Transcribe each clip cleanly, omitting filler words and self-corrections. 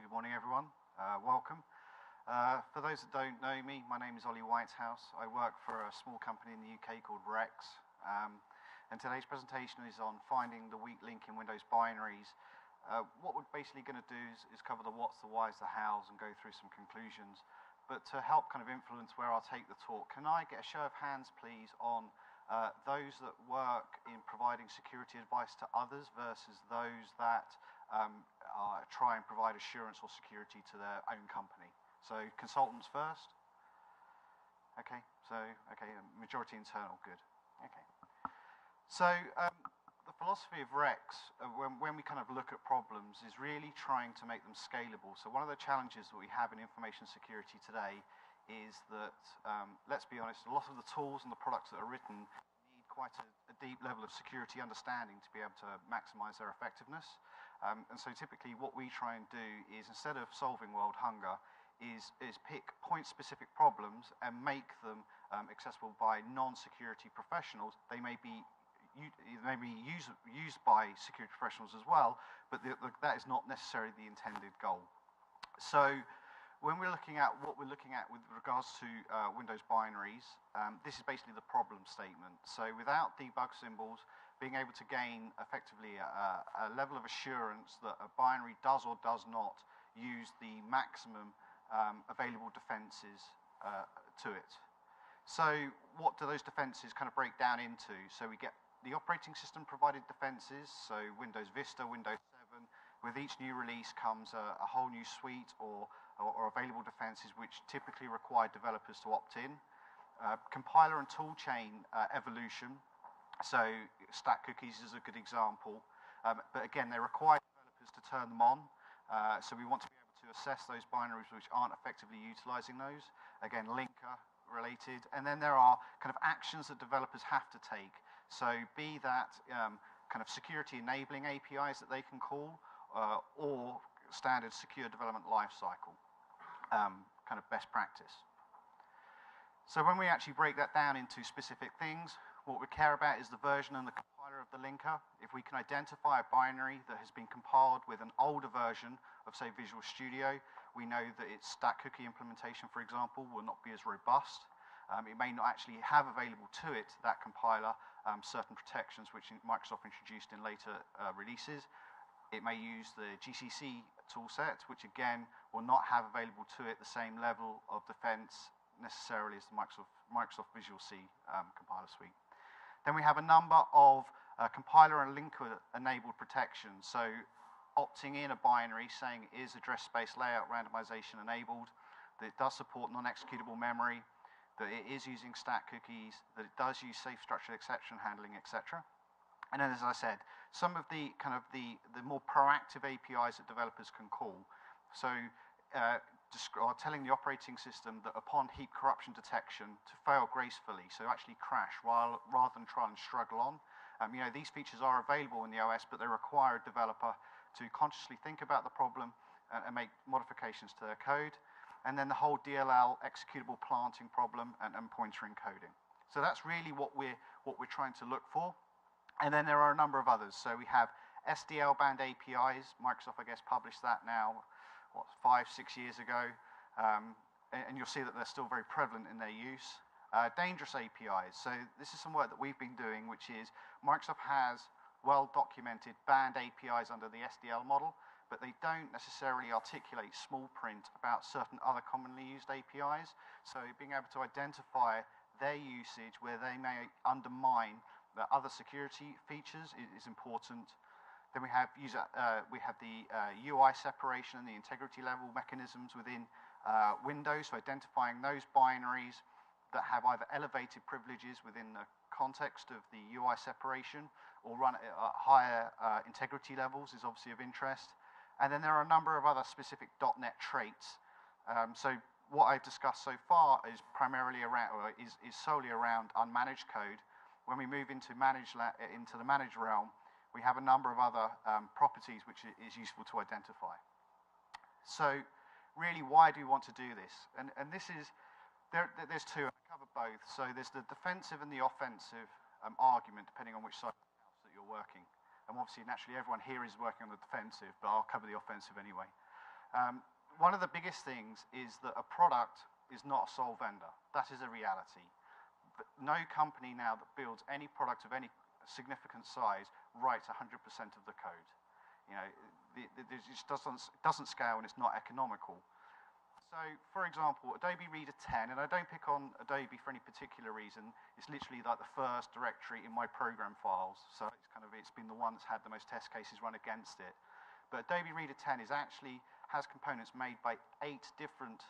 Good morning, everyone. Welcome. For those that don't know me, my name is Ollie Whitehouse. I work for a small company in the UK called Recx. And today's presentation is on finding the weak link in Windows binaries. What we're basically going to do is cover the what's, the whys, the hows, and go through some conclusions. But to help kind of influence where I'll take the talk, can I get a show of hands, please, on those that work in providing security advice to others versus those that try and provide assurance or security to their own company? So consultants first. Okay, majority internal, good. Okay. So the philosophy of Recx, when we kind of look at problems, is really trying to make them scalable. So one of the challenges that we have in information security today is that, let's be honest, a lot of the tools and the products that are written need quite a deep level of security understanding to be able to maximize their effectiveness. And so typically what we try and do is, instead of solving world hunger, is pick point-specific problems and make them accessible by non-security professionals. They may be used by security professionals as well, but that is not necessarily the intended goal. So when we're looking at what we're looking at with regards to Windows binaries, this is basically the problem statement. So without debug symbols, being able to gain effectively a level of assurance that a binary does or does not use the maximum available defenses to it. So what do those defenses kind of break down into? So we get the operating system provided defenses, so Windows Vista, Windows 7. With each new release comes a whole new suite or available defenses which typically require developers to opt in. Compiler and toolchain evolution, so stack cookies is a good example, but again they require developers to turn them on, so we want to be able to assess those binaries which aren't effectively utilizing those. Again, linker related, and then there are kind of actions that developers have to take. So be that kind of security enabling APIs that they can call, or standard secure development lifecycle, kind of best practice. So when we actually break that down into specific things, what we care about is the version and the compiler of the linker. If we can identify a binary that has been compiled with an older version of, say, Visual Studio, we know that its stack cookie implementation, for example, will not be as robust. It may not actually have available to it, that compiler, certain protections which Microsoft introduced in later releases. It may use the GCC toolset, which again will not have available to it the same level of defense necessarily as the Microsoft Visual C compiler suite. Then we have a number of compiler and linker enabled protections. So opting in a binary saying it is address space layout randomization enabled, that it does support non-executable memory, that it is using stack cookies, that it does use safe structured exception handling, etc. And then, as I said, some of the kind of the more proactive APIs that developers can call. So telling the operating system that upon heap corruption detection to fail gracefully, so actually crash rather than try and struggle on. These features are available in the OS, but they require a developer to consciously think about the problem and make modifications to their code. And then the whole DLL executable planting problem and pointer encoding. So that's really what we're trying to look for. And then there are a number of others. So we have SDL-bound APIs. Microsoft, I guess, published that now, 5-6 years ago. And you'll see that they're still very prevalent in their use. Dangerous APIs. So this is some work that we've been doing, which is Microsoft has well-documented banned APIs under the SDL model, but they don't necessarily articulate small print about certain other commonly used APIs. So being able to identify their usage where they may undermine the other security features is important. Then we have the UI separation and the integrity level mechanisms within Windows, so identifying those binaries that have either elevated privileges within the context of the UI separation or run at higher integrity levels is obviously of interest. And then there are a number of other specific .NET traits. So what I've discussed so far is primarily around, or is solely around unmanaged code. When we move into the managed realm, we have a number of other properties which is useful to identify. So really, why do we want to do this? And this is, there's two, and I cover both. So there's the defensive and the offensive argument, depending on which side of the house that you're working. And obviously, naturally, everyone here is working on the defensive, but I'll cover the offensive anyway. One of the biggest things is that a product is not a sole vendor. That is a reality. But no company now that builds any product of any significant size writes 100% of the code. You know, it just doesn't scale and it's not economical. So, for example, Adobe Reader 10, and I don't pick on Adobe for any particular reason, it's literally like the first directory in my program files, so it's been the one that's had the most test cases run against it. But Adobe Reader 10 has components made by 8 different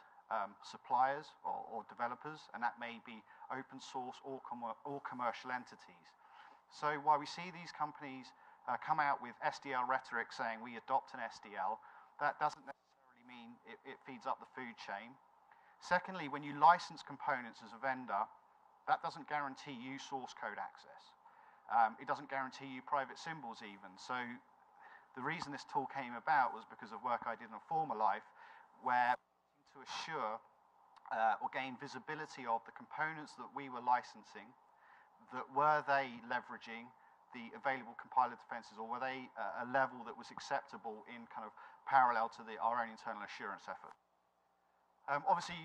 suppliers or developers, and that may be open source or commercial entities. So while we see these companies come out with SDL rhetoric saying we adopt an SDL, that doesn't necessarily mean it feeds up the food chain. Secondly, when you license components as a vendor, that doesn't guarantee you source code access. It doesn't guarantee you private symbols even. So the reason this tool came about was because of work I did in a former life, where to assure or gain visibility of the components that we were licensing, that were they leveraging the available compiler defenses, or were they a level that was acceptable in kind of parallel to our own internal assurance effort. Obviously,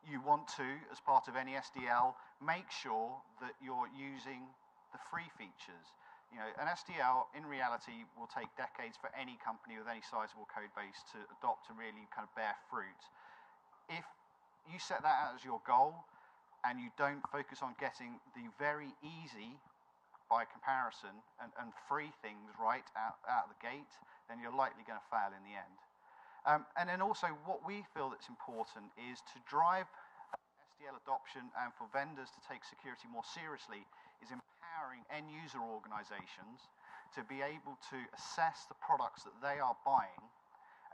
you want to, as part of any SDL, make sure that you're using the free features. You know, an SDL, in reality, will take decades for any company with any sizable code base to adopt to really kind of bear fruit. If you set that out as your goal, and you don't focus on getting the very easy, by comparison, and free things right out of the gate, then you're likely going to fail in the end. And then also, what we feel that's important is to drive SDL adoption and for vendors to take security more seriously is empowering end-user organizations to be able to assess the products that they are buying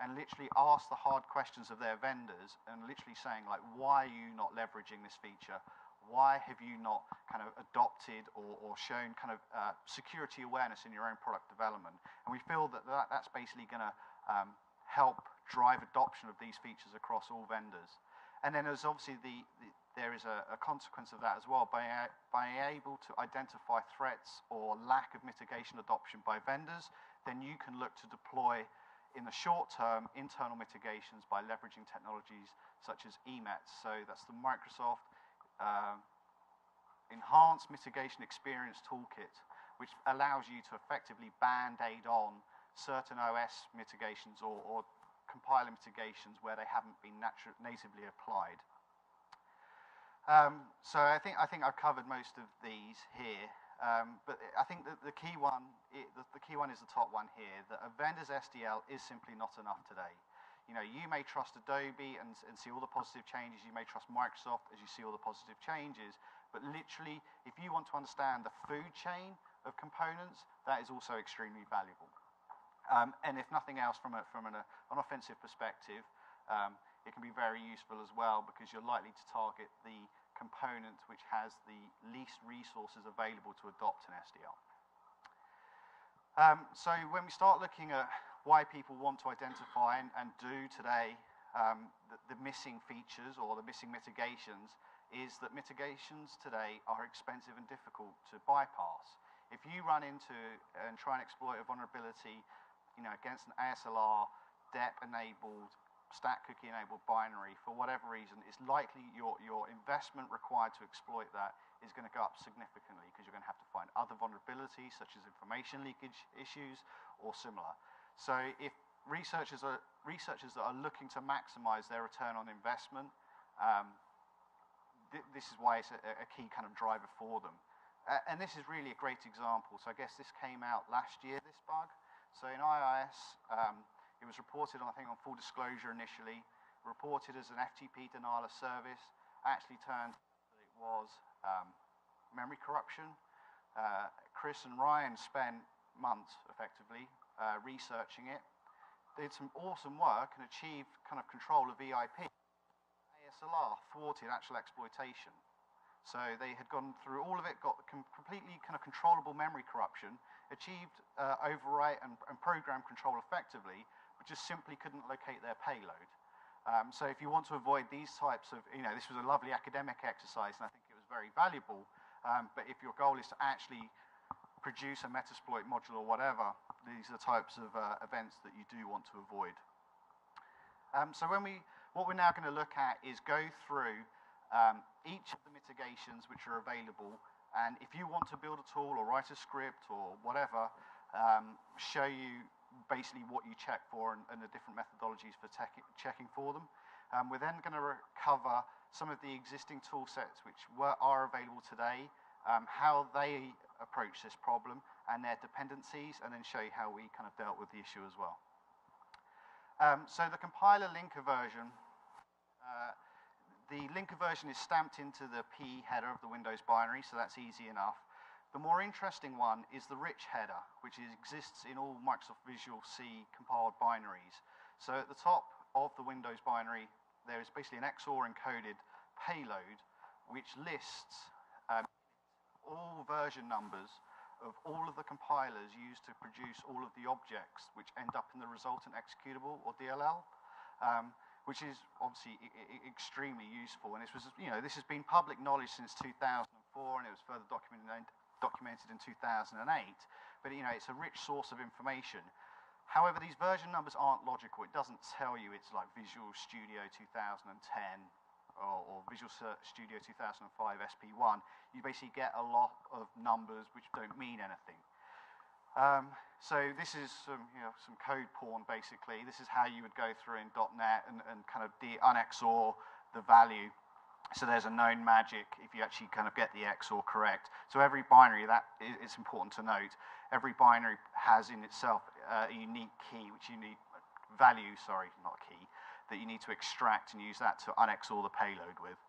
and literally ask the hard questions of their vendors and literally saying, like, why are you not leveraging this feature? Why have you not kind of adopted or shown kind of security awareness in your own product development? And we feel that that's basically going to help drive adoption of these features across all vendors. And then there's obviously there is a consequence of that as well. By able to identify threats or lack of mitigation adoption by vendors, then you can look to deploy in the short term internal mitigations by leveraging technologies such as EMETs. So that's the Microsoft Enhanced Mitigation Experience Toolkit, which allows you to effectively band-aid on certain OS mitigations or compiler mitigations where they haven't been natively applied. So I think I've covered most of these here, but I think that the key one is the top one here, that a vendor's SDL is simply not enough today. You know, you may trust Adobe and see all the positive changes. You may trust Microsoft as you see all the positive changes. But literally, if you want to understand the food chain of components, that is also extremely valuable. And if nothing else, from an offensive perspective, it can be very useful as well because you're likely to target the component which has the least resources available to adopt an SDL. So when we start looking at why people want to identify and do today the missing features or the missing mitigations, is that mitigations today are expensive and difficult to bypass. If you run into and try and exploit a vulnerability, you know, against an ASLR, DEP-enabled, stack cookie-enabled binary, for whatever reason, it's likely your investment required to exploit that is going to go up significantly because you're going to have to find other vulnerabilities such as information leakage issues or similar. So if researchers that are looking to maximize their return on investment, this is why it's a key kind of driver for them. And this is really a great example. So I guess this came out last year, this bug. So in IIS, it was reported, I think, on full disclosure initially, reported as an FTP denial of service, actually turned out it was memory corruption. Chris and Ryan spent months, effectively, researching it. They did some awesome work and achieved kind of control of VIP. ASLR thwarted actual exploitation. So they had gone through all of it, got completely kind of controllable memory corruption, achieved overwrite and program control effectively, but just simply couldn't locate their payload. So if you want to avoid these types of, you know, this was a lovely academic exercise and I think it was very valuable, but if your goal is to actually produce a Metasploit module or whatever, these are the types of events that you do want to avoid. So what we're now going to look at is go through each of the mitigations which are available, and if you want to build a tool or write a script or whatever, show you basically what you check for and the different methodologies for checking for them. We're then going to cover some of the existing tool sets which are available today, how they approach this problem and their dependencies, and then show you how we kind of dealt with the issue as well. So the compiler linker version, the linker version is stamped into the P header of the Windows binary, so that's easy enough. The more interesting one is the rich header, which exists in all Microsoft Visual C compiled binaries. So at the top of the Windows binary, there is basically an XOR encoded payload which lists all version numbers of all of the compilers used to produce all of the objects which end up in the resultant executable, or DLL. Which is obviously extremely useful, and this has been public knowledge since 2004, and it was further documented in 2008. But it's a rich source of information. However, these version numbers aren't logical. It doesn't tell you it's like Visual Studio 2010 or Visual Studio 2005 SP1. You basically get a lot of numbers which don't mean anything. So this is some code porn, basically. This is how you would go through in .NET and kind of unXOR the value. So there's a known magic if you actually kind of get the XOR correct. So every binary, it's important to note, every binary has in itself a unique key, value, not key, that you need to extract and use that to unXOR the payload with.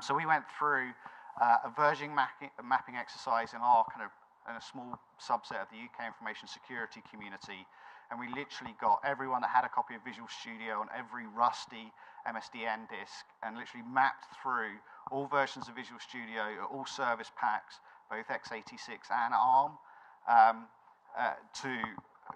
So we went through a version mapping exercise in a small subset of the UK information security community, and we literally got everyone that had a copy of Visual Studio on every rusty MSDN disk, and literally mapped through all versions of Visual Studio, all service packs, both x86 and ARM, to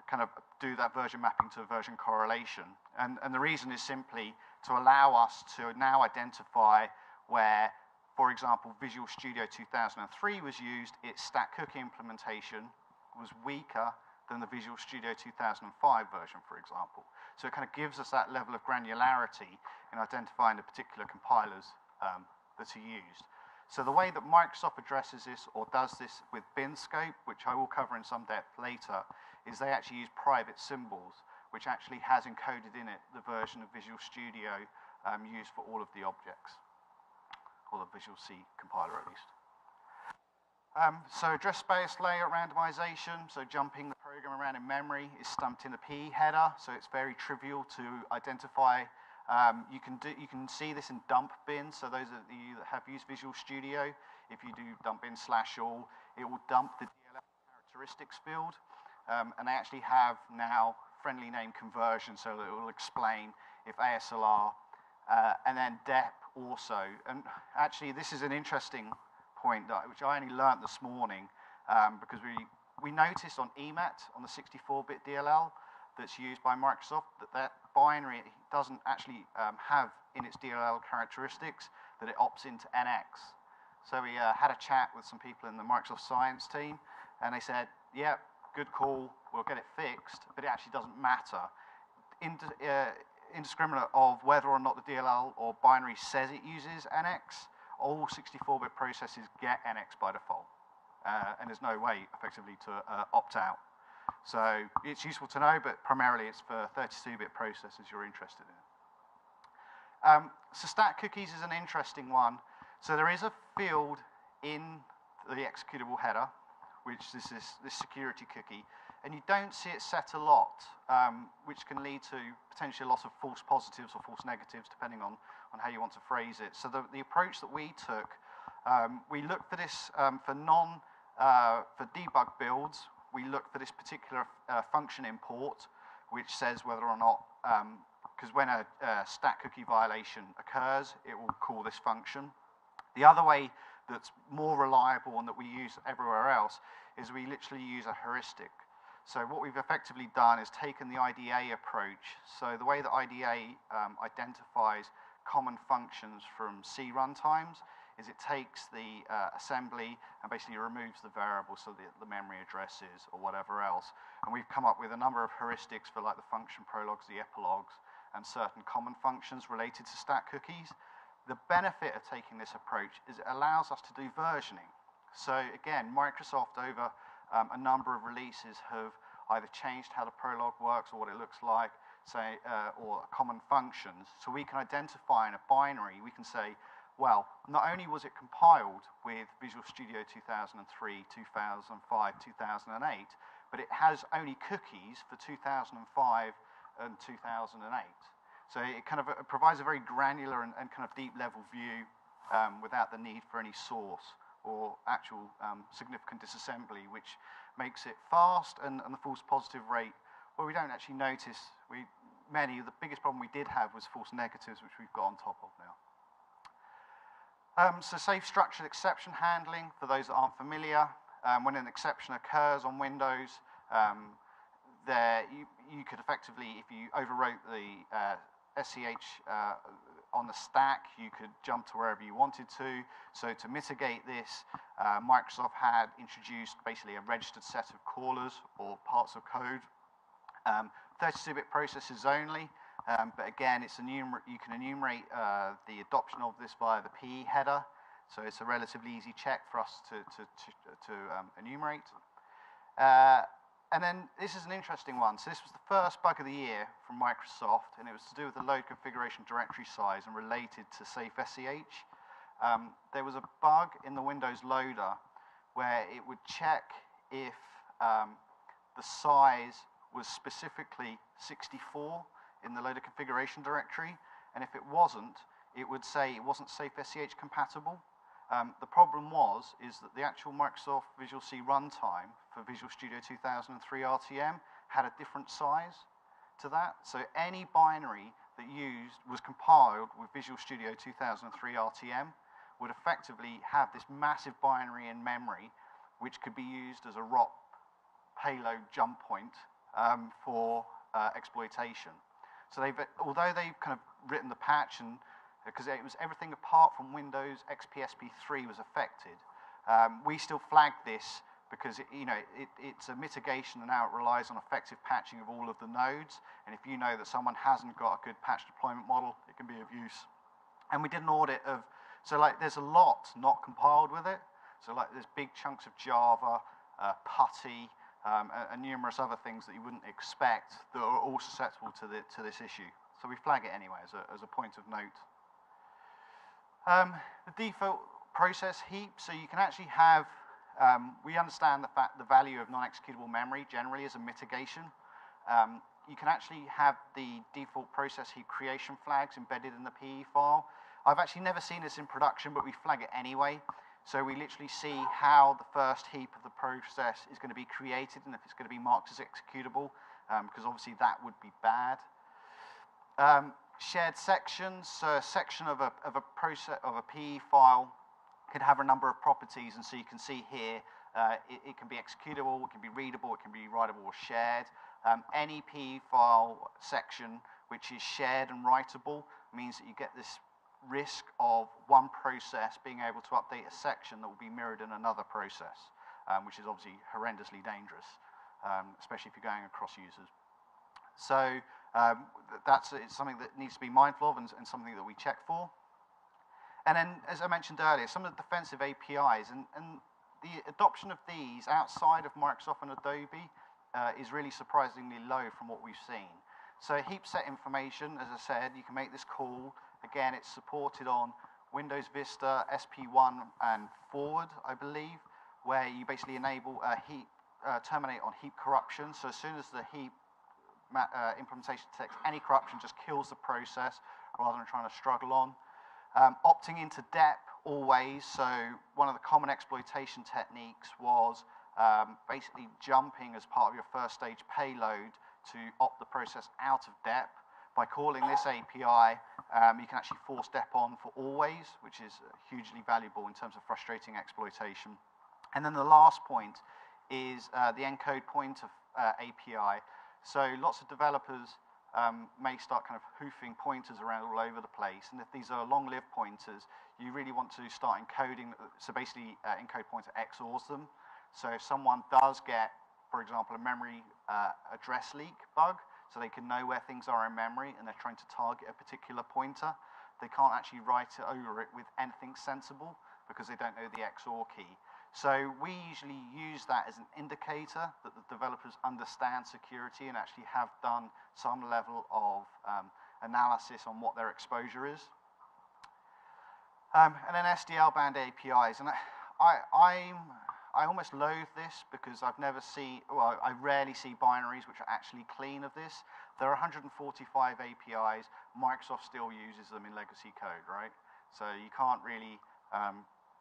kind of do that version mapping to version correlation. And the reason is simply to allow us to now identify where, for example, Visual Studio 2003 was used, its stack cookie implementation was weaker than the Visual Studio 2005 version, for example. So it kind of gives us that level of granularity in identifying the particular compilers that are used. So the way that Microsoft addresses this, or does this with Binscope, which I will cover in some depth later, is they actually use private symbols, which actually has encoded in it the version of Visual Studio used for all of the objects, or the Visual C compiler at least. So address space layout randomization, so jumping the program around in memory, is stumped in the P header, so it's very trivial to identify. You can see this in dump bin, so those of you that have used Visual Studio, if you do dump bin /all, it will dump the DLL characteristics field, and they actually have now friendly name conversion, so that it will explain if ASLR, and then DEP also. And actually, this is an interesting point which I only learnt this morning, because we noticed on EMAT, on the 64-bit DLL that's used by Microsoft, that binary doesn't actually have in its DLL characteristics that it opts into NX. So we had a chat with some people in the Microsoft Science team, and they said, yeah, good call, we'll get it fixed, but it actually doesn't matter. Indiscriminate of whether or not the DLL or binary says it uses NX, all 64-bit processors get NX by default, and there's no way, effectively, to opt out. So it's useful to know, but primarily it's for 32-bit processors you're interested in. So stack cookies is an interesting one. So there is a field in the executable header, which is this security cookie, and you don't see it set a lot, which can lead to potentially a lot of false positives or false negatives, depending on how you want to phrase it. So the approach that we took, we looked for this for debug builds. We look for this particular function import, which says whether or not, because when a stack cookie violation occurs, it will call this function. The other way that's more reliable and that we use everywhere else is we literally use a heuristic. So what we've effectively done is taken the IDA approach. So the way that IDA identifies common functions from C runtimes is it takes the assembly and basically removes the variable, so the memory addresses or whatever else. And we've come up with a number of heuristics for like the function prologues, the epilogues, and certain common functions related to stack cookies. The benefit of taking this approach is it allows us to do versioning. So again, Microsoft over a number of releases have either changed how the prologue works or what it looks like, say, or common functions. So we can identify in a binary, we can say, well, not only was it compiled with Visual Studio 2003, 2005, 2008, but it has only cookies for 2005 and 2008. So it kind of provides a very granular and kind of deep level view without the need for any source or actual significant disassembly, which makes it fast, and the false positive rate, well, we don't actually notice. The biggest problem we did have was false negatives, which we've got on top of now. So safe structured exception handling, for those that aren't familiar, when an exception occurs on Windows, you could effectively, if you overwrote the SCH on the stack, you could jump to wherever you wanted to. So to mitigate this, Microsoft had introduced basically a registered set of callers or parts of code. 32-bit processes only, but again, you can enumerate the adoption of this via the PE header. So it's a relatively easy check for us to enumerate. And then this is an interesting one. So this was the first bug of the year from Microsoft, and it was to do with the load configuration directory size and related to safe SCH. There was a bug in the Windows loader where it would check if the size was specifically 64 in the loader configuration directory, and if it wasn't, it would say it wasn't safe SCH compatible. The problem is that the actual Microsoft Visual C runtime for Visual Studio 2003 RTM had a different size to that. So any binary that was compiled with Visual Studio 2003 RTM would effectively have this massive binary in memory, which could be used as a ROP payload jump point for exploitation. So although they've kind of written the patch, and because it was everything apart from Windows XP SP3 was affected, we still flagged this because it's a mitigation, and now it relies on effective patching of all of the nodes. And if you know that someone hasn't got a good patch deployment model, it can be of use. And we did an audit of, so like there's a lot not compiled with it. So like there's big chunks of Java, PuTTY, and numerous other things that you wouldn't expect that are all susceptible to this issue. So we flag it anyway as a point of note. The default process heap, so you can actually have, we understand the value of non-executable memory generally as a mitigation. You can actually have the default process heap creation flags embedded in the PE file. I've actually never seen this in production, but we flag it anyway. So we literally see how the first heap of the process is going to be created and if it's going to be marked as executable, because obviously that would be bad. Shared sections, so a section of a PE file can have a number of properties, and so you can see here it can be executable, it can be readable, it can be writable or shared. Any PE file section which is shared and writable means that you get this risk of one process being able to update a section that will be mirrored in another process, which is obviously horrendously dangerous, especially if you're going across users. So it's something that needs to be mindful of and something that we check for. And then, as I mentioned earlier, some of the defensive APIs and the adoption of these outside of Microsoft and Adobe is really surprisingly low from what we've seen. So heap set information, as I said, you can make this call. Again, it's supported on Windows Vista, SP1 and forward, I believe, where you basically enable heap, terminate on heap corruption. So as soon as the heap implementation detects any corruption, just kills the process rather than trying to struggle on. Opting into DEP always, so one of the common exploitation techniques was basically jumping as part of your first stage payload to opt the process out of DEP. By calling this API, you can actually force DEP on for always, which is hugely valuable in terms of frustrating exploitation. And then the last point is the encode point of API. So lots of developers may start kind of hoofing pointers around all over the place. And if these are long-lived pointers, you really want to start encoding, so basically encode pointer XORs them. So if someone does get, for example, a memory address leak bug, so they can know where things are in memory and they're trying to target a particular pointer, they can't actually write it over it with anything sensible because they don't know the XOR key. So we usually use that as an indicator that the developers understand security and actually have done some level of analysis on what their exposure is. And then SDL band APIs. And I almost loathe this because I rarely see binaries which are actually clean of this. There are 145 APIs. Microsoft still uses them in legacy code, right? So you can't really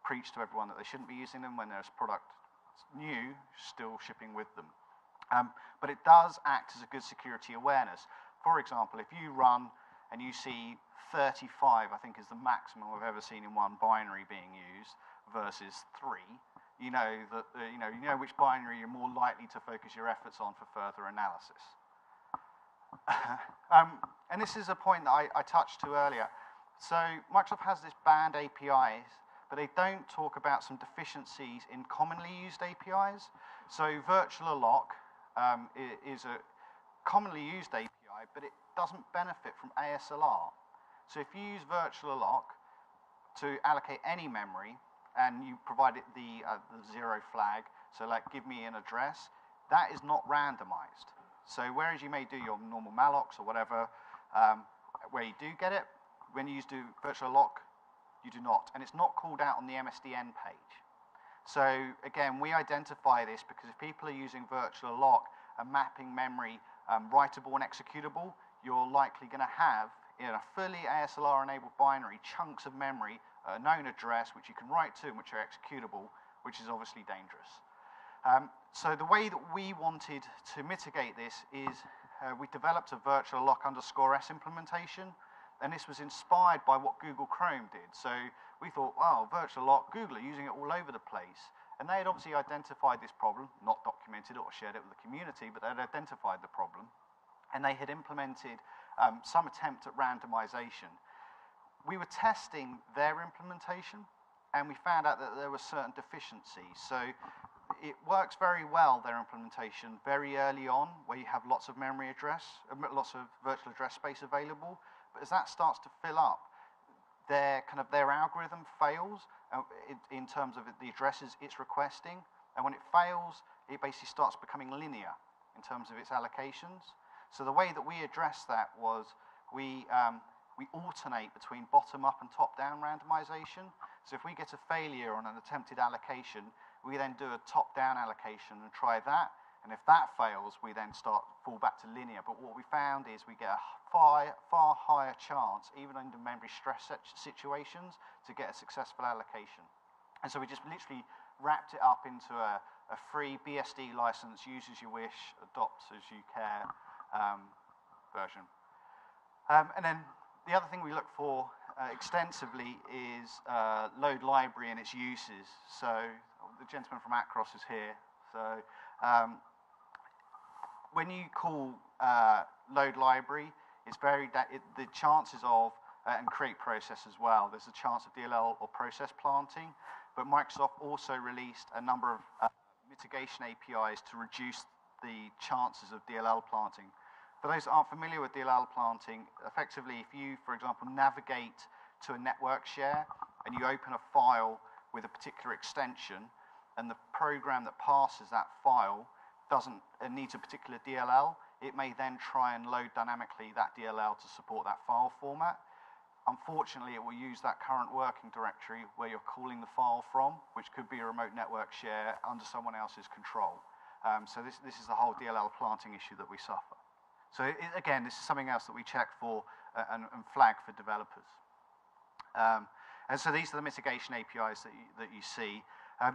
preach to everyone that they shouldn't be using them when there's product new still shipping with them. But it does act as a good security awareness. For example, if you run and you see 35, I think is the maximum I've ever seen in one binary being used versus 3, you know that you know which binary you're more likely to focus your efforts on for further analysis. And this is a point that I touched to earlier. So Microsoft has this banned APIs, but they don't talk about some deficiencies in commonly used APIs. So virtual lock is a commonly used API, but it doesn't benefit from ASLR. So if you use virtual lock to allocate any memory, and you provide it the 0 flag, so like give me an address, that is not randomized. So whereas you may do your normal mallocs or whatever, where you do get it, when you do virtual lock, you do not. And it's not called out on the MSDN page. So again, we identify this because if people are using virtual lock and mapping memory writable and executable, you're likely going to have, in a fully ASLR-enabled binary, chunks of memory, a known address, which you can write to and which are executable, which is obviously dangerous. So the way that we wanted to mitigate this is we developed a virtual lock _s implementation, and this was inspired by what Google Chrome did. So we thought, wow, virtual lock, Google are using it all over the place. And they had obviously identified this problem, not documented it or shared it with the community, but they had identified the problem. And they had implemented some attempt at randomization. We were testing their implementation, and we found out that there were certain deficiencies. So it works very well, their implementation, very early on, where you have lots of memory address, lots of virtual address space available. But as that starts to fill up, their algorithm fails in terms of the addresses it's requesting. And when it fails, it basically starts becoming linear in terms of its allocations. So the way that we addressed that was we alternate between bottom-up and top-down randomization. So if we get a failure on an attempted allocation, we then do a top-down allocation and try that. And if that fails, we then fall back to linear. But what we found is we get a far higher chance, even under memory stress situations, to get a successful allocation. And so we just literally wrapped it up into a free BSD license, use as you wish, adopt as you care version. And then the other thing we look for extensively is load library and its uses. So the gentleman from Acros is here. So when you call load library, it's the chances of, and create process as well, there's a chance of DLL or process planting. But Microsoft also released a number of mitigation APIs to reduce the chances of DLL planting. For those that aren't familiar with DLL planting, effectively, if you, for example, navigate to a network share and you open a file with a particular extension, and the program that passes that file needs a particular DLL, it may then try and load dynamically that DLL to support that file format. Unfortunately, it will use that current working directory where you're calling the file from, which could be a remote network share under someone else's control. So this is the whole DLL planting issue that we suffer. So again, this is something else that we check for and flag for developers. And so these are the mitigation APIs that you see.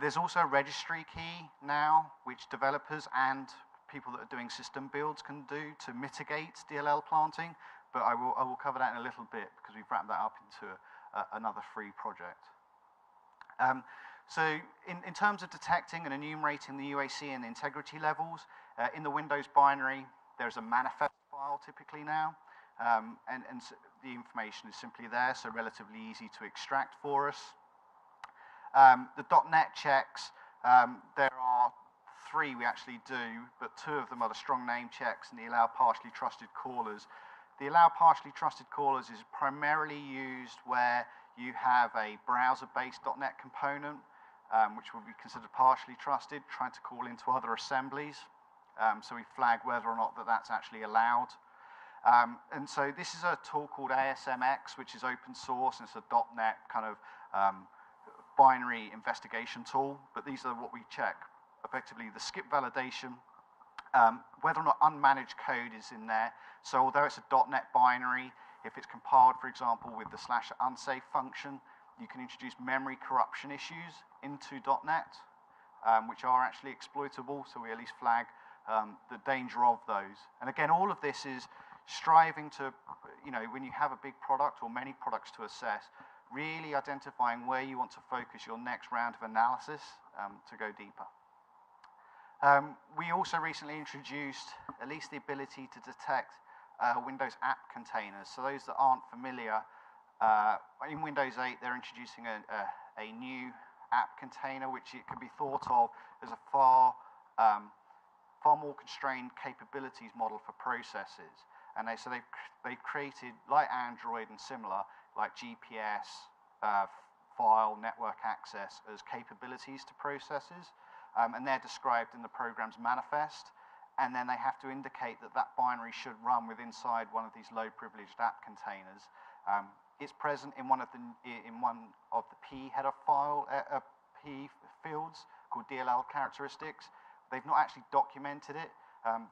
There's also a registry key now, which developers and people that are doing system builds can do to mitigate DLL planting. But I will cover that in a little bit because we've wrapped that up into another free project. So in terms of detecting and enumerating the UAC and the integrity levels, in the Windows binary, there's a manifest file typically now, and so the information is simply there, so relatively easy to extract for us. The .NET checks, there are 3 we actually do, but 2 of them are the strong name checks and the allow partially trusted callers. The allow partially trusted callers is primarily used where you have a browser-based .NET component, which will be considered partially trusted, trying to call into other assemblies. So we flag whether or not that's actually allowed. And so this is a tool called ASMX, which is open source, and it's a .NET kind of binary investigation tool. But these are what we check. Effectively, the skip validation, whether or not unmanaged code is in there. So although it's a .NET binary, if it's compiled, for example, with the /unsafe function, you can introduce memory corruption issues into .NET, which are actually exploitable, so we at least flag the danger of those. And again, all of this is striving to, when you have a big product or many products to assess, really identifying where you want to focus your next round of analysis to go deeper. We also recently introduced at least the ability to detect Windows app containers. So those that aren't familiar, in Windows 8 they're introducing a new app container, which it can be thought of as a far more constrained capabilities model for processes. And so they've created, like Android and similar, like GPS, file, network access as capabilities to processes. And they're described in the program's manifest, and then they have to indicate that binary should run inside one of these low-privileged app containers. It's present in one of the P header file P fields called DLL characteristics. They've not actually documented it.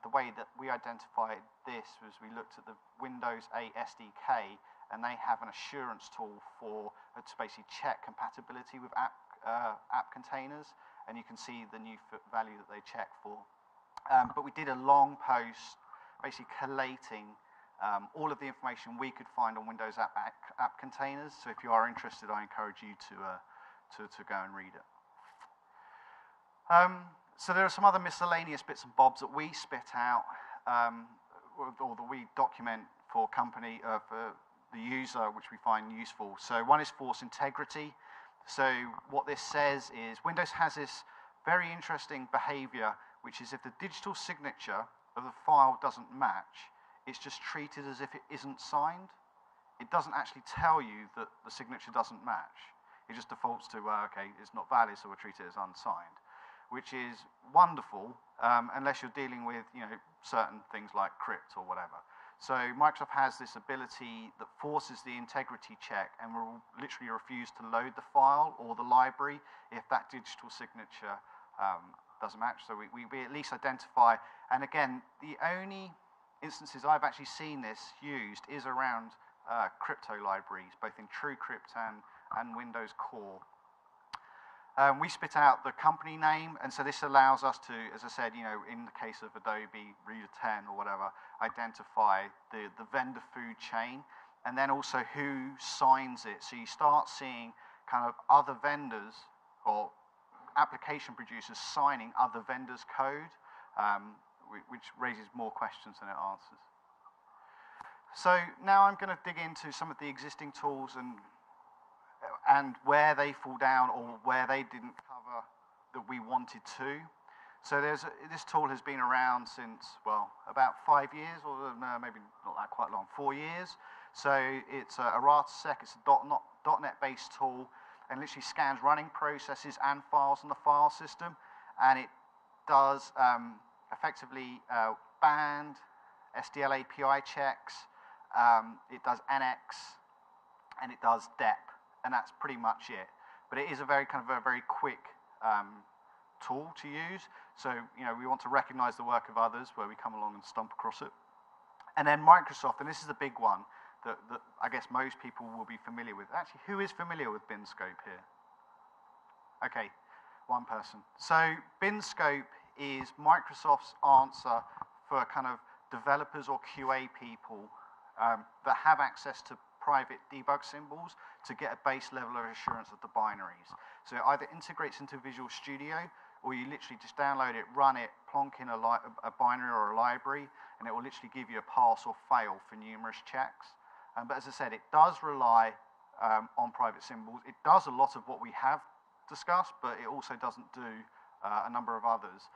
The way that we identified this was we looked at the Windows 8 SDK, and they have an assurance tool to basically check compatibility with app containers. And you can see the new value that they check for. But we did a long post basically collating all of the information we could find on Windows app containers. So if you are interested, I encourage you to go and read it. So there are some other miscellaneous bits and bobs that we spit out, or that we document for the user, which we find useful. So one is force integrity. So what this says is Windows has this very interesting behavior, which is if the digital signature of the file doesn't match, it's just treated as if it isn't signed. It doesn't actually tell you that the signature doesn't match. It just defaults to, okay, it's not valid, so we'll treat it as unsigned, which is wonderful unless you're dealing with certain things like crypt or whatever. So Microsoft has this ability that forces the integrity check and will literally refuse to load the file or the library if that digital signature doesn't match. So we at least identify, and again, the only instances I've actually seen this used is around crypto libraries, both in TrueCrypt and Windows Core. We spit out the company name, and so this allows us to, as I said, in the case of Adobe Reader 10 or whatever, identify the vendor food chain, and then also who signs it. So you start seeing kind of other vendors or application producers signing other vendors' code, which raises more questions than it answers. So now I'm going to dig into some of the existing tools and where they fall down or where they didn't cover that we wanted to. So this tool has been around since, well, about 5 years, or no, maybe not that quite long, 4 years. So it's a Raster, it's a .NET-based tool, and literally scans running processes and files on the file system, and it does effectively band, SDL API checks, it does NX, and it does DEP. And that's pretty much it. But it is a very quick tool to use. So we want to recognize the work of others where we come along and stump across it. And then Microsoft, and this is the big one that I guess most people will be familiar with. Actually, who is familiar with Binscope here? Okay, one person. So Binscope is Microsoft's answer for kind of developers or QA people that have access to private debug symbols to get a base level of assurance of the binaries. So it either integrates into Visual Studio or you literally just download it, run it, plonk in a binary or a library, and it will literally give you a pass or fail for numerous checks. But as I said, it does rely on private symbols. It does a lot of what we have discussed, but it also doesn't do a number of others.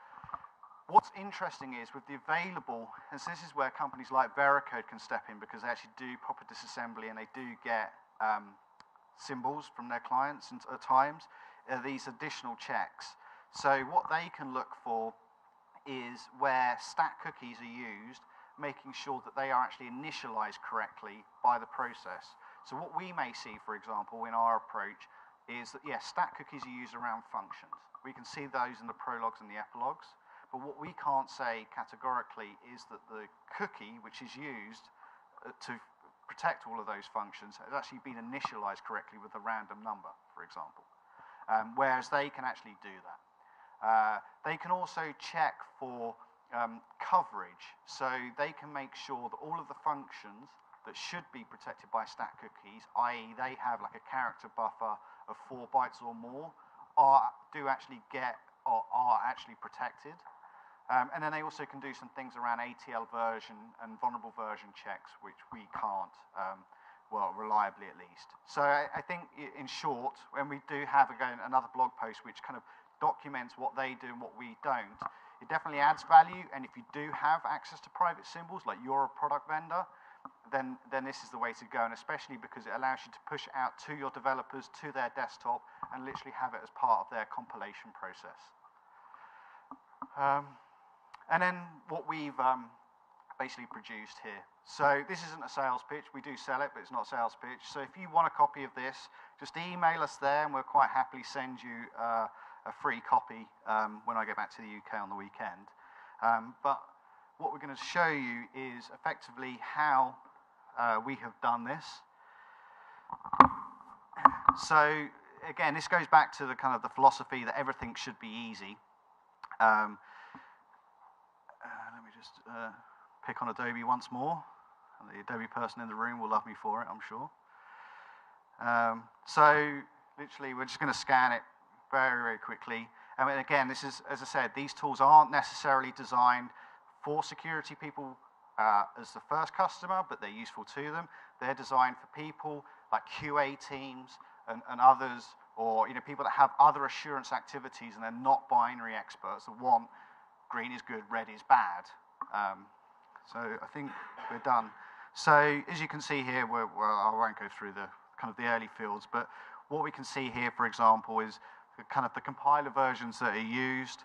What's interesting is with the available, and so this is where companies like Veracode can step in, because they actually do proper disassembly and they do get symbols from their clients at times, these additional checks. So what they can look for is where stack cookies are used, making sure that they are actually initialized correctly by the process. So what we may see, for example, in our approach is that, yes, stack cookies are used around functions. We can see those in the prologues and the epilogues, but what we can't say categorically is that the cookie, which is used to protect all of those functions, has actually been initialized correctly with a random number, for example, whereas they can actually do that. They can also check for coverage, so they can make sure that all of the functions that should be protected by stack cookies, i.e. they have like a character buffer of 4 bytes or more, do actually get or are actually protected. And then they also can do some things around ATL version and vulnerable version checks, which we can't, well, reliably at least. So I think, in short, when we do have, again, another blog post which kind of documents what they do and what we don't, it definitely adds value. And if you do have access to private symbols, like you're a product vendor, then this is the way to go, and especially because it allows you to push it out to your developers, to their desktop, and literally have it as part of their compilation process. And then what we've basically produced here. So this isn't a sales pitch. We do sell it, but it's not a sales pitch. So if you want a copy of this, just email us there, and we'll quite happily send you a free copy when I get back to the UK on the weekend. But what we're going to show you is effectively how we have done this. So again, this goes back to the kind of the philosophy that everything should be easy. Let me just pick on Adobe once more. The Adobe person in the room will love me for it, I'm sure. So literally, we're just going to scan it very, very quickly. And again, this is, as I said, these tools aren't necessarily designed for security people as the first customer, but they're useful to them. They're designed for people like QA teams and others, or people that have other assurance activities and they're not binary experts that want green is good, red is bad. So I think we're done. So as you can see here, well, I won't go through the kind of the early fields, but what we can see here, for example, is the kind of the compiler versions that are used.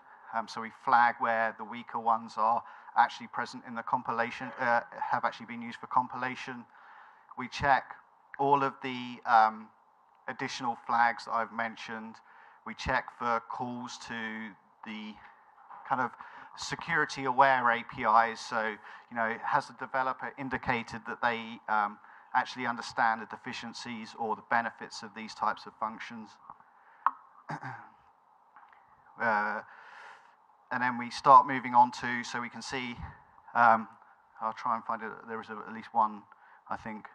So we flag where the weaker ones are actually present in the compilation, have actually been used for compilation. We check all of the additional flags that I've mentioned. We check for calls to the kind of security-aware APIs. So, has the developer indicated that they actually understand the deficiencies or the benefits of these types of functions? And then we start moving on to, so we can see, I'll try and find it, there is at least one, I think.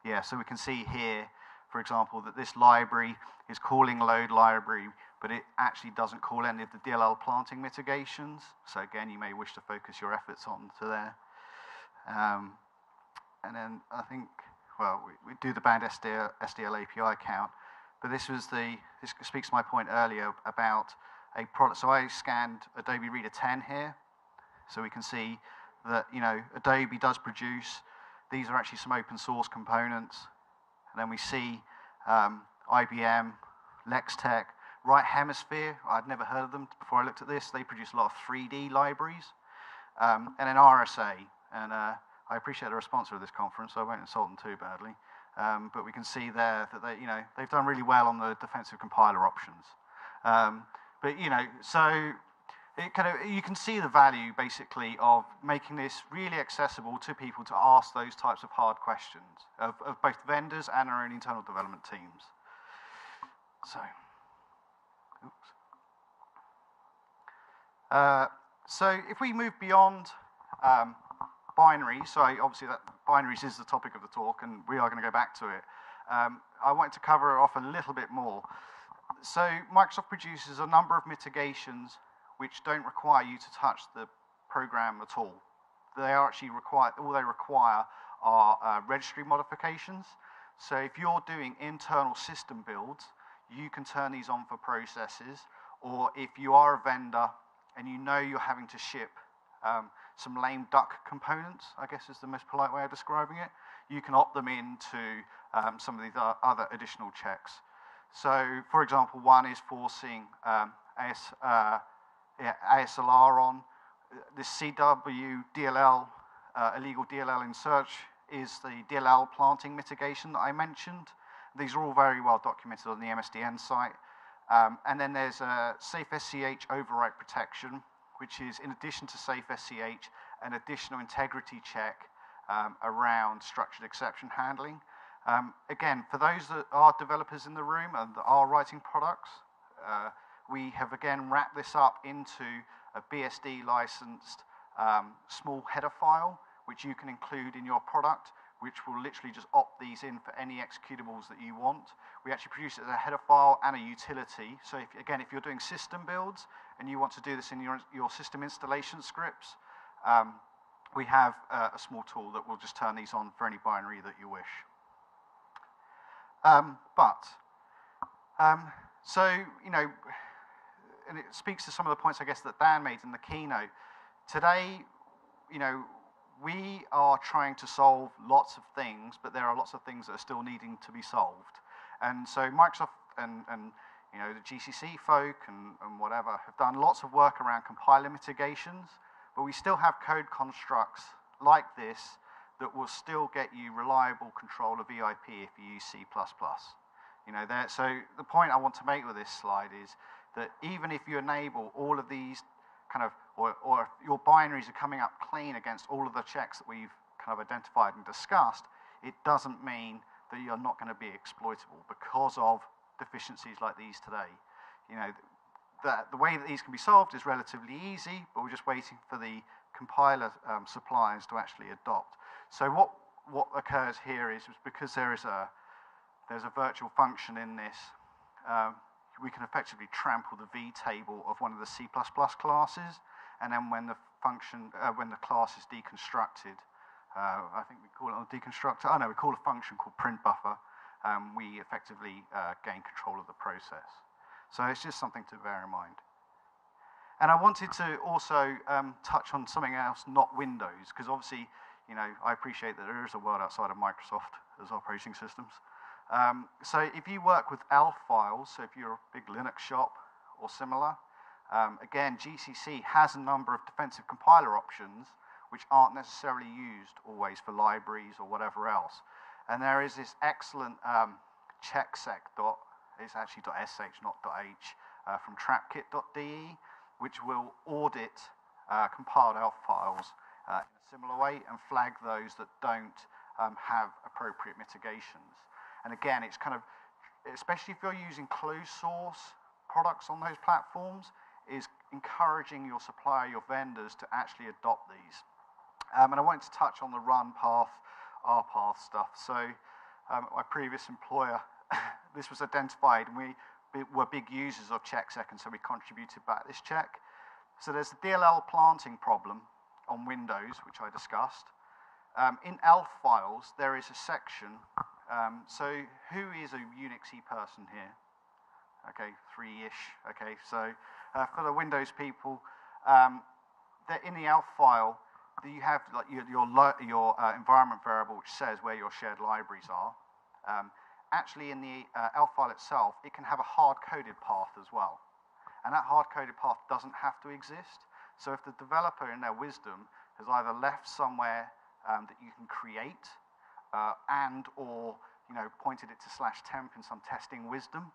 Yeah, so we can see here, for example, that this library is calling load library, but it actually doesn't call any of the DLL planting mitigations. So again, you may wish to focus your efforts on to there. And then I think, well, we do the band SDL API count, but this speaks to my point earlier about a product. So I scanned Adobe Reader 10 here, so we can see that Adobe does produce. These are actually some open source components, and then we see IBM, Lextech, Right Hemisphere. I'd never heard of them before I looked at this. They produce a lot of 3D libraries, and then RSA. And I appreciate the sponsor of this conference, so I won't insult them too badly. But we can see there that they've done really well on the defensive compiler options. But so you can see the value basically of making this really accessible to people to ask those types of hard questions of both vendors and our own internal development teams. So, so if we move beyond binaries, so obviously that binaries is the topic of the talk, and we are going to go back to it. I want to cover off a little bit more. So Microsoft produces a number of mitigations which don't require you to touch the program at all. They are actually all they require are registry modifications. So if you're doing internal system builds, you can turn these on for processes, or if you are a vendor and you know you're having to ship some lame duck components, I guess is the most polite way of describing it, you can opt them into some of these other additional checks. So, for example, one is forcing ASLR on. This CW DLL, illegal DLL in search, is the DLL planting mitigation that I mentioned. These are all very well documented on the MSDN site. And then there's a safe SCH overwrite protection, which is, in addition to safe SCH, an additional integrity check around structured exception handling. Again, for those that are developers in the room and that are writing products, we have again wrapped this up into a BSD licensed small header file, which you can include in your product, which will literally just opt these in for any executables that you want. We actually produce it as a header file and a utility. So if you're doing system builds and you want to do this in your system installation scripts, we have a small tool that will just turn these on for any binary that you wish. So, you know, and it speaks to some of the points, I guess, that Dan made in the keynote. Today, you know, we are trying to solve lots of things, but there are lots of things that are still needing to be solved. And so Microsoft and you know, the GCC folk and whatever have done lots of work around compiler mitigations, but we still have code constructs like this that will still get you reliable control of EIP if you use C++. You know, so the point I want to make with this slide is that even if you enable all of these kind of, or if your binaries are coming up clean against all of the checks that we've kind of identified and discussed, it doesn't mean that you're not going to be exploitable because of deficiencies like these today. You know, the way that these can be solved is relatively easy, but we're just waiting for the compiler suppliers to actually adopt. So what occurs here is because there's a virtual function in this, we can effectively trample the V table of one of the C++ classes, and then when the class is deconstructed, I think we call it a deconstructor. Oh no, we call a function called print buffer. We effectively gain control of the process. So it's just something to bear in mind. And I wanted to also touch on something else, not Windows, because obviously, you know, I appreciate that there is a world outside of Microsoft as operating systems. So if you work with ELF files, so if you're a big Linux shop or similar, again, GCC has a number of defensive compiler options which aren't necessarily used always for libraries or whatever else. And there is this excellent checksec it's actually .sh, not .h, from trapkit.de, which will audit compiled ELF files in a similar way and flag those that don't have appropriate mitigations. And again, it's kind of, especially if you're using closed source products on those platforms, is encouraging your supplier, your vendors, to actually adopt these. And I wanted to touch on the run path, RPath stuff. So my previous employer, this was identified, and we were big users of checksec, and so we contributed back this check. So there's the DLL planting problem on Windows, which I discussed. In ELF files, there is a section. So who is a Unixy person here? Okay, 3-ish. Okay, so for the Windows people, in the ELF file, you have like your environment variable, which says where your shared libraries are. Actually, in the ELF file itself, it can have a hard-coded path as well. And that hard-coded path doesn't have to exist. So if the developer, in their wisdom, has either left somewhere that you can create or pointed it to /temp in some testing wisdom,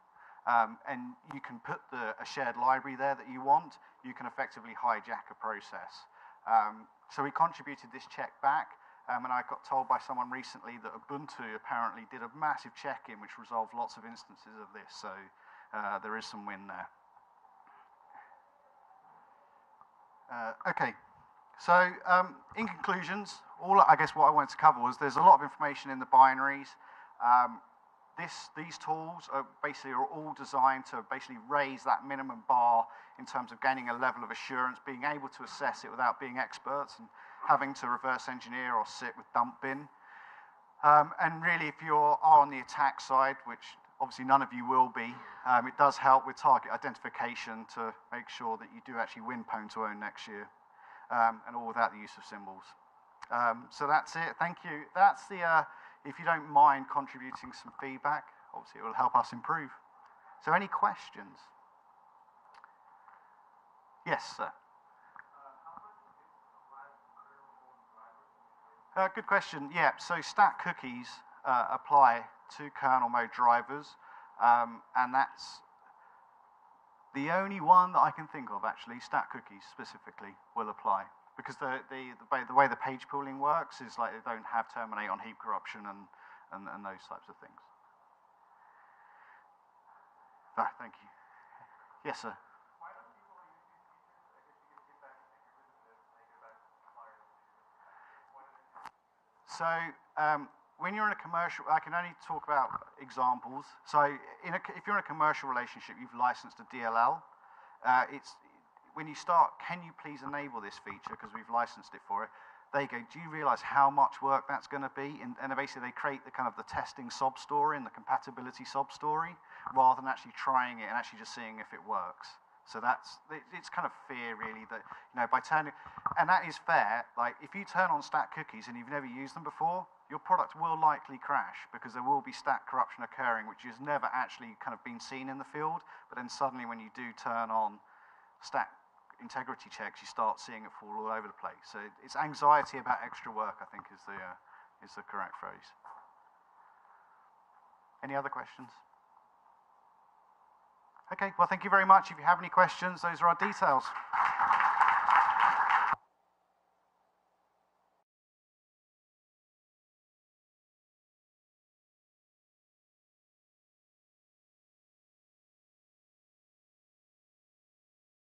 and you can put a shared library there that you want, you can effectively hijack a process. So we contributed this check back, and I got told by someone recently that Ubuntu apparently did a massive check-in which resolved lots of instances of this, so there is some win there. Okay, so in conclusions, I guess what I wanted to cover was there's a lot of information in the binaries. These tools are basically all designed to basically raise that minimum bar in terms of gaining a level of assurance, being able to assess it without being experts and having to reverse engineer or sit with dump bin. And really, if you are on the attack side, which obviously none of you will be, it does help with target identification to make sure that you do actually win Pwn to Own next year, and all without the use of symbols. So that's it. Thank you. That's the. If you don't mind contributing some feedback, obviously it will help us improve. So any questions? Yes, sir. Good question. Yeah, so stack cookies apply to kernel mode drivers, and that's the only one that I can think of, actually. Stack cookies specifically will apply. Because the way the page pooling works is like they don't have terminate on heap corruption and those types of things. Ah, thank you. Yes, sir. Why don't people use these features? I guess you could get back and make your business and make it back to So when you're in a commercial, I can only talk about examples. So if you're in a commercial relationship, you've licensed a DLL. When you start, can you please enable this feature because we've licensed it for it? They go, do you realize how much work that's going to be? And basically they create the kind of the testing sub-story and the compatibility sub-story rather than actually trying it and actually just seeing if it works. So it's kind of fear really that, by turning, and that is fair, like if you turn on stack cookies and you've never used them before, your product will likely crash because there will be stack corruption occurring, which has never actually kind of been seen in the field, but then suddenly when you do turn on stack integrity checks, you start seeing it fall all over the place. So it's anxiety about extra work, I think, is the correct phrase. Any other questions? Okay, well, thank you very much. If you have any questions, those are our details.